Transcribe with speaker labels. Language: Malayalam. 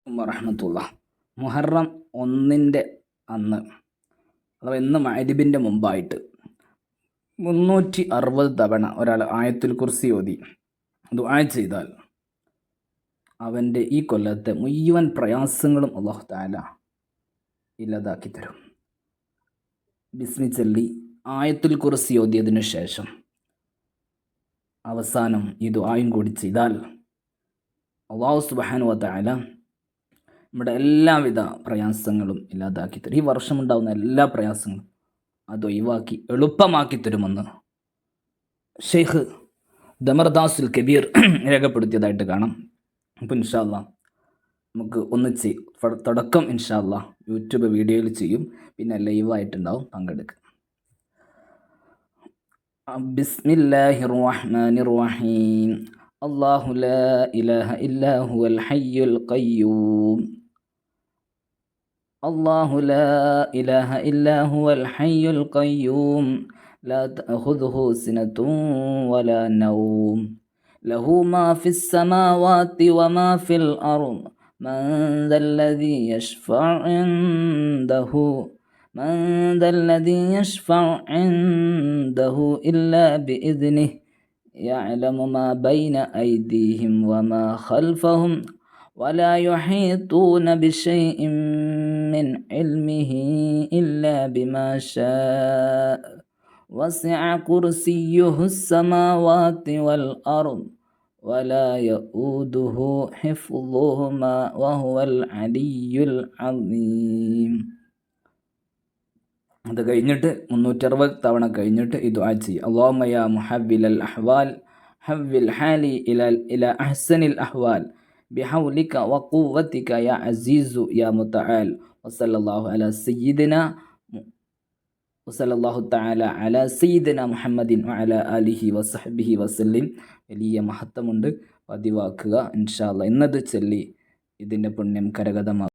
Speaker 1: വറഹ്മത്തുള്ളാ. മുഹറം 1 അന്ന് അഥവാ ഇന്ന് മഗ്‌രിബിൻ്റെ മുമ്പായിട്ട് 360 തവണ ഒരാൾ ആയത്തുൽ കുർസി ഓതി ദുആ ചെയ്താൽ അവൻ്റെ ഈ കൊല്ലത്തെ മുഴുവൻ പ്രയാസങ്ങളും അല്ലാഹു തആല ഇല്ലാതാക്കി തരും. ബിസ്മി ചൊല്ലി ആയത്തുൽ കുർസി ഓതിയതിനു ശേഷം അവസാനം ഈ ദുആയും കൂടി ചെയ്താൽ അല്ലാഹു സുബ്ഹാനഹു വ തആല നമ്മുടെ എല്ലാവിധ പ്രയാസങ്ങളും ഇല്ലാതാക്കി തരും. ഈ വർഷമുണ്ടാകുന്ന എല്ലാ പ്രയാസങ്ങളും അത് ഒഴിവാക്കി എളുപ്പമാക്കി തരുമെന്ന് ഷെയ്ഖ് ദമർദാസുൽ കബീർ രേഖപ്പെടുത്തിയതായിട്ട് കാണാം. അപ്പോൾ ഇൻഷാ അല്ലാഹ് നമുക്ക് ഒന്നിച്ച് തുടക്കം ഇൻഷാ അല്ലാഹ് യൂട്യൂബ് വീഡിയോയിൽ ചെയ്യും, പിന്നെ ലൈവായിട്ടുണ്ടാവും, പങ്കെടുക്കുക. ബിസ്മില്ലാഹിർ റഹ്മാനിർ റഹീം. അല്ലാഹു ലാ ഇലാഹ ഇല്ലാ ഹുവൽ ഹയ്യുൽ ഖയ്യൂം. അല്ലാഹു ലാ ഇലാഹ ഇല്ലാ ഹുവൽ ഹയ്യുൽ ഖയ്യൂം. ലാ തഅഖുദുഹു സിനത്തുൻ വലാ നൗം. ലഹു മാ ഫിസ് സമാവാതി വമാ ഫിൽ അർദ്. മൻ ദല്ലദീ യശ്ഫഉ ഇൻദഹു ഇല്ലാ ബിഇദ്നിഹി. يعلم ما بين أيديهم وما خلفهم ولا يحيطون بشيء من علمه إلا بما شاء وسع كرسيه السماوات والأرض ولا يؤوده حفظهما وهو العلي العظيم. അത് കഴിഞ്ഞിട്ട് 360 തവണ കഴിഞ്ഞിട്ട് ഈ ദുആ ചെയ്യുക. അല്ലാഹുമ്മ യാ മുഹവ്വിലൽ അഹ്വാൽ ഹവ്വിൽ ഹാലി ഇലാ അഹ്സനിൽ അഹ്വാൽ ബിഹൗലിക വഖുവ്വതിക യാ അസീസു യാ മുതആൽ. വസല്ലല്ലാഹു തആല അലാ സയ്യിദിന മുഹമ്മദിൻ വഅലാ ആലിഹി വസഹ്ബിഹി വസല്ലിം. വലിയ മഹത്വമുണ്ട്, പതിവാക്കുക ഇൻഷാ അല്ലാഹ്. ഇന്നത് ചൊല്ലി ഇതിൻ്റെ പുണ്യം കരഗതമാക്കുക.